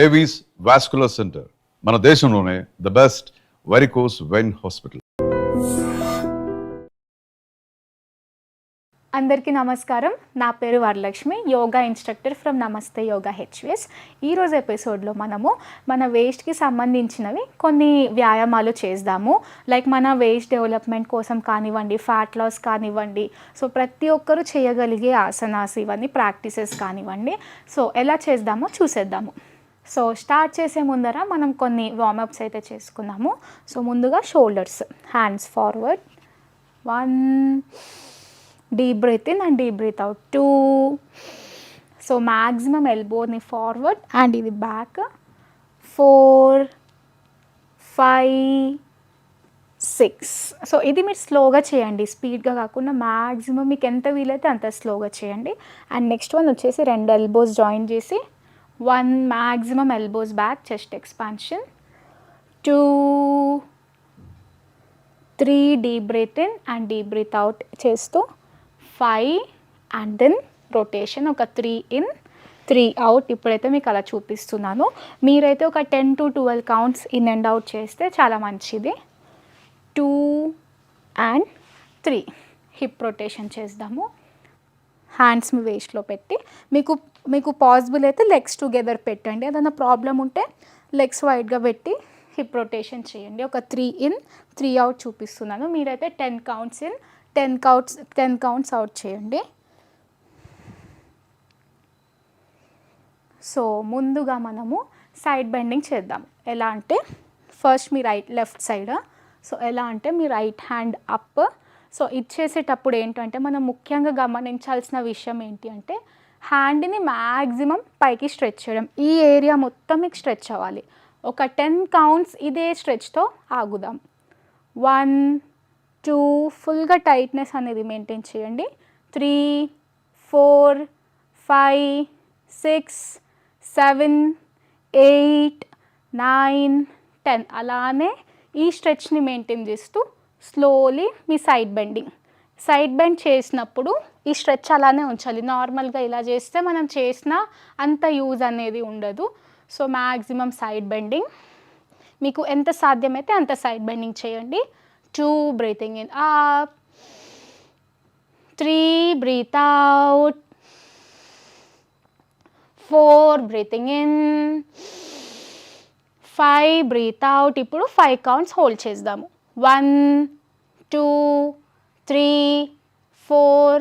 Avis vascular centre మన దేశంలోనే the best varicose vein hospital. అందరికీ నమస్కారం. నా పేరు వరలక్ష్మి, యోగా ఇన్స్ట్రక్టర్ ఫ్రమ్ నమస్తే యోగా హెచ్విఎస్. ఈరోజు ఎపిసోడ్లో మనము మన వేస్ట్కి సంబంధించినవి కొన్ని వ్యాయామాలు చేద్దాము. లైక్ మన వేస్ట్ డెవలప్మెంట్ కోసం కానివ్వండి, ఫ్యాట్ లాస్ కానివ్వండి, సో ప్రతి ఒక్కరూ చేయగలిగే ఆసనాస్ ఇవన్నీ ప్రాక్టీసెస్ కానివ్వండి. సో ఎలా చేద్దామో చూసేద్దాము. సో స్టార్ట్ చేసే ముందర మనం కొన్ని వార్మప్స్ అయితే చేసుకుందాము. సో ముందుగా shoulders, hands forward, 1, deep breath in and deep breath out, 2. So maximum elbow ni forward and ఇది back, 4, 5, 6. సో ఇది మీరు స్లోగా చేయండి, స్పీడ్గా కాకుండా మ్యాక్సిమం మీకు ఎంత వీలైతే అంత స్లోగా చేయండి. అండ్ నెక్స్ట్ వన్ వచ్చేసి 2 ఎల్బోస్ జాయిన్ చేసి 1 maximum elbows back, chest expansion, 2, 3 deep breath in and deep breath out చేస్తూ 5 అండ్ దెన్ రొటేషన్, ఒక 3 ఇన్ 3 అవుట్. ఇప్పుడైతే మీకు అలా చూపిస్తున్నాను. మీరైతే ఒక 10 to 12 counts in and out చేస్తే చాలా మంచిది. 2 అండ్ 3 హిప్ రొటేషన్ చేద్దాము. హ్యాండ్స్ మీ వేస్ట్లో పెట్టి మీకు పాసిబుల్ అయితే లెగ్స్ టుగెదర్ పెట్టండి. ఏదైనా ప్రాబ్లం ఉంటే లెగ్స్ వైడ్గా పెట్టి హిప్ రొటేషన్ చేయండి. ఒక 3 ఇన్ 3 అవుట్ చూపిస్తున్నాను. మీరైతే 10 కౌంట్స్ ఇన్ 10 కౌంట్స్ అవుట్ చేయండి. సో ముందుగా మనము సైడ్ బెండింగ్ చేద్దాం. ఎలా అంటే ఫస్ట్ మీ లెఫ్ట్ సైడ్, సో ఎలా అంటే మీ రైట్ హ్యాండ్ అప్. సో ఇది చేసేటప్పుడు ఏంటంటే మనం ముఖ్యంగా గమనించాల్సిన విషయం ఏంటి అంటే హ్యాండ్ని మ్యాక్సిమం పైకి స్ట్రెచ్ చేయడం. ఈ ఏరియా మొత్తం మీకు స్ట్రెచ్ అవ్వాలి. ఒక 10 కౌంట్స్ ఇదే స్ట్రెచ్తో ఆగుదాం. 1, 2 ఫుల్గా టైట్నెస్ అనేది మెయింటైన్ చేయండి. 3, 4, 5, 6, 7, 8, 9, 10 అలానే ఈ స్ట్రెచ్ని మెయింటైన్ చేస్తూ స్లోలీ మీ సైడ్ బెండ్ చేసినప్పుడు ఈ స్ట్రెచ్ అలానే ఉంచాలి. నార్మల్గా ఇలా చేస్తే మనం చేసిన అంత యూజ్ అనేది ఉండదు. సో మ్యాక్సిమం సైడ్ బెండింగ్, మీకు ఎంత సాధ్యమైతే అంత సైడ్ బెండింగ్ చేయండి. 2 breathing in up, 3 breathe out, 4 breathing in, 5 breathe out. ఇప్పుడు 5 కౌంట్స్ హోల్డ్ చేద్దాము. 1, 2, 3, 4,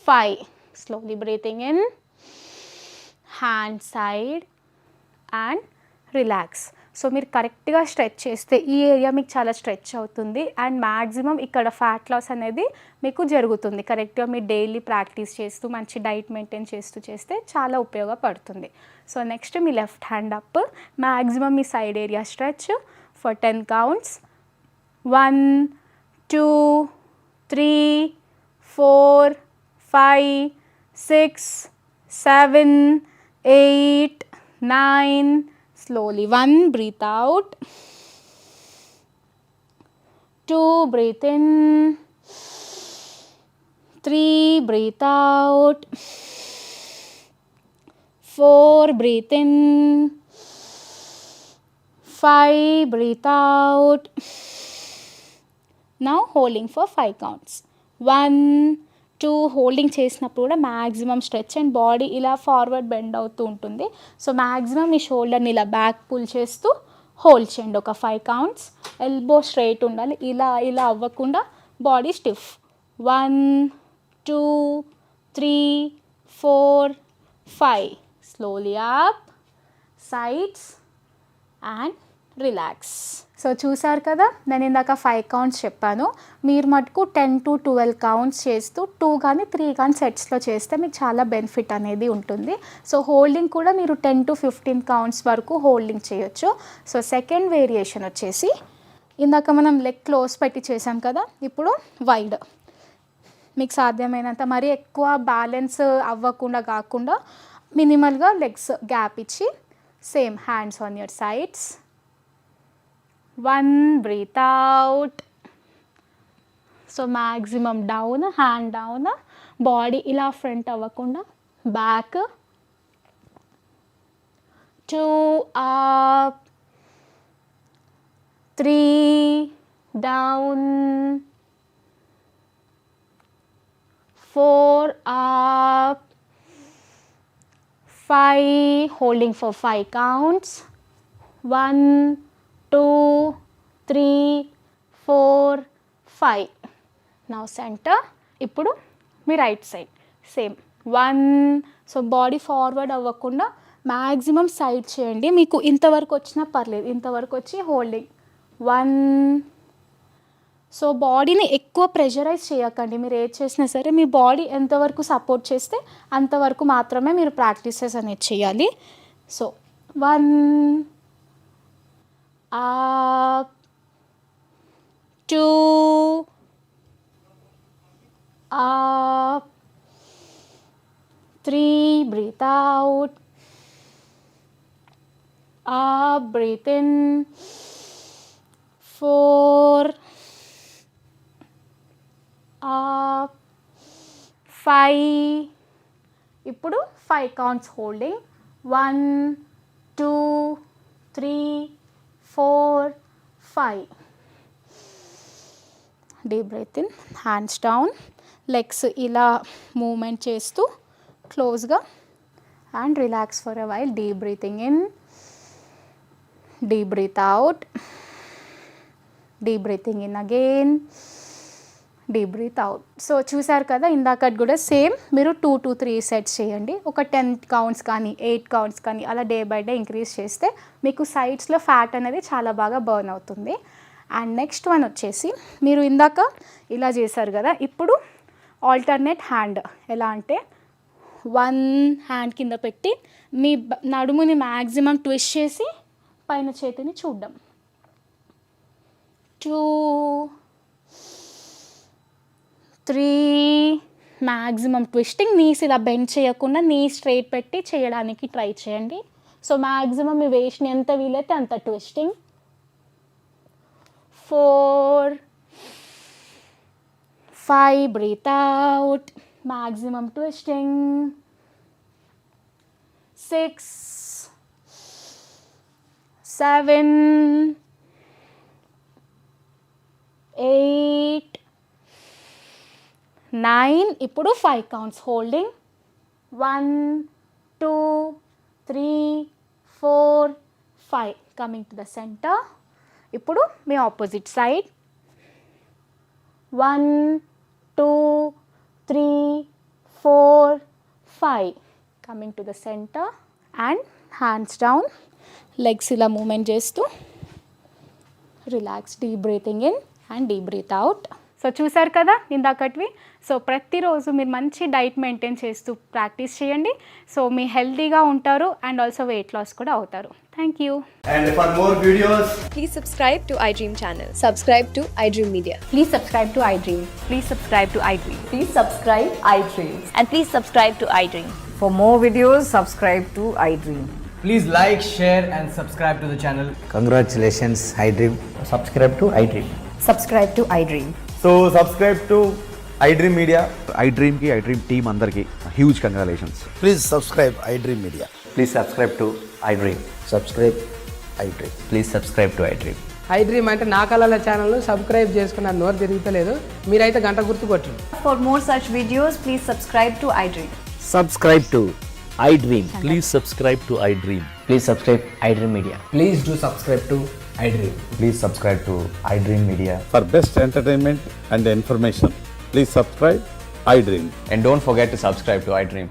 5. Slowly breathing in, hand side and relax. So మీరు కరెక్ట్గా స్ట్రెచ్ చేస్తే ఈ ఏరియా మీకు చాలా స్ట్రెచ్ అవుతుంది అండ్ మ్యాక్సిమం ఇక్కడ ఫ్యాట్ లాస్ అనేది మీకు జరుగుతుంది. కరెక్ట్గా మీరు డైలీ ప్రాక్టీస్ చేస్తూ మంచి డైట్ మెయింటైన్ చేస్తే చాలా ఉపయోగపడుతుంది. So next me left hand up, maximum me side area stretch for 10 counts. 1, 2, 3, 4, 5, 6, 7, 8, 9. Slowly 1 breathe out, 2 breathe in, 3 breathe out, 4 breathe in, 5 breathe out. Now holding for 5 counts. 1, 2 holding చేసినప్పుడు కూడా maximum stretch and body ఇలా forward bend అవుతూ ఉంటుంది. So maximum మీ షోల్డర్ని ఇలా back pull చేస్తూ hold చేయండి ఒక 5 counts. Elbow straight ఉండాలి, ఇలా అవ్వకుండా body stiff. 1, 2, 3, 4, 5. Slowly up, sides and relax. So చూసారు కదా, నేను ఇందాక 5 కౌంట్స్ చెప్పాను. మీరు మటుకు 10 to 12 కౌంట్స్ చేస్తూ 2 కానీ 3 కానీ సెట్స్లో చేస్తే మీకు చాలా బెనిఫిట్ అనేది ఉంటుంది. సో హోల్డింగ్ కూడా మీరు 10 to 15 కౌంట్స్ వరకు హోల్డింగ్ చేయొచ్చు. సో సెకండ్ వేరియేషన్ వచ్చేసి ఇందాక మనం లెగ్ క్లోజ్ పెట్టి చేసాం కదా, ఇప్పుడు వైడ్. మీకు సాధ్యమైనంత మరీ ఎక్కువ బ్యాలెన్స్ అవ్వకుండా కాకుండా మినిమల్గా లెగ్స్ గ్యాప్ ఇచ్చి same hands on your sides. 1 breathe out. So maximum down, hand down, body ఇలా ఫ్రంట్ అవ్వకుండా back. 2 up, 3 down, 4 up, 5, holding for 5 counts, 1, 2, 3, 4, 5. Now center. ఇప్పుడు మీ right side same 1. So body forward అవ్వకుండా maximum side చేయండి. మీకు ఇంతవరకు వచ్చినా పర్లేదు, ఇంతవరకు వచ్చి హోల్డింగ్ 1. సో బాడీని ఎక్కువ ప్రెషరైజ్ చేయకండి. మీరు ఏది చేసినా సరే మీ బాడీ ఎంతవరకు సపోర్ట్ చేస్తే అంతవరకు మాత్రమే మీరు ప్రాక్టీసెస్ అనేది చేయాలి. So 1 up, 2 up, 3, breathe out, up, breathe in, 4 up, 5. ఇప్పుడు 5 counts holding 1, 2, 3, 4, 5. Deep breath in, hands down, legs ఇలా మూమెంట్ చేస్తూ క్లోజ్గా and relax for a while. Deep breathing in, deep breath out, deep breathing in again, deep breath out. So చూసారు కదా, ఇందాకటి కూడా same మీరు 2 to 3 sets చేయండి. ఒక 10 కౌంట్స్ కానీ 8 కౌంట్స్ కానీ అలా డే బై డే ఇంక్రీజ్ చేస్తే మీకు సైడ్స్లో ఫ్యాట్ అనేది చాలా బాగా బర్న్ అవుతుంది. అండ్ నెక్స్ట్ వన్ వచ్చేసి మీరు ఇందాక ఇలా చేశారు కదా, ఇప్పుడు ఆల్టర్నేట్ హ్యాండ్. ఎలా అంటే 1 హ్యాండ్ కింద పెట్టి మీ నడుముని మ్యాక్సిమం ట్విస్ట్ చేసి పైన చేతిని చూడడం. 2, 3, మ్యాక్సిమం ట్విస్టింగ్. నీస్ ఇలా బెండ్ చేయకుండా నీ స్ట్రైట్ పెట్టి చేయడానికి ట్రై చేయండి. సో మ్యాక్సిమం మీ వేస్ట్ని ఎంత వీలైతే అంత twisting. 4, 5, breathe out, maximum twisting. 6, 7, 8, 9. ఇప్పుడు 5 counts holding 1, 2, 3, 4, 5. Coming to the centre. ఇప్పుడు మీ opposite side 1, 2, 3, 4, 5. Coming to the centre and hands down, legs ఇలా మూమెంట్ చేస్తూ relax. Deep breathing in and deep breath out. So చూసారు కదా ఇందాకటివి. So ప్రతిరోజు మీరు మంచి డైట్ మెయింటైన్ చేస్తూ ప్రాక్టీస్ చేయండి. సో మీ హెల్తీగా ఉంటారు అండ్ ఆల్సో వెయిట్ లాస్ కూడా అవుతారు. Thank you. And for more videos, Please subscribe to iDream channel. Subscribe to iDream Media. Please subscribe to iDream. Please subscribe to iDream. Please subscribe iDream. And please subscribe to iDream. For more videos, subscribe to iDream. please like, share and subscribe to the channel. Congratulations, iDream. Subscribe to iDream. Subscribe to iDream. So subscribe to iDream Media. iDream ki iDream team అందరికి huge congratulations. Please subscribe iDream Media. Please subscribe to iDream. Subscribe iDream. Please subscribe to iDream. iDream అంటే నా కళల channel subscribe చేసుకున్న నోరు తిరుగుతలేదు, మీరైతే గంట గుర్తు కొట్టండి. For more such videos, please subscribe to iDream. Subscribe to iDream. Please subscribe to iDream. Please subscribe iDream Media. Please do subscribe to iDream. Please subscribe to iDream Media. For best entertainment and information, please subscribe iDream. And don't forget to subscribe to iDream.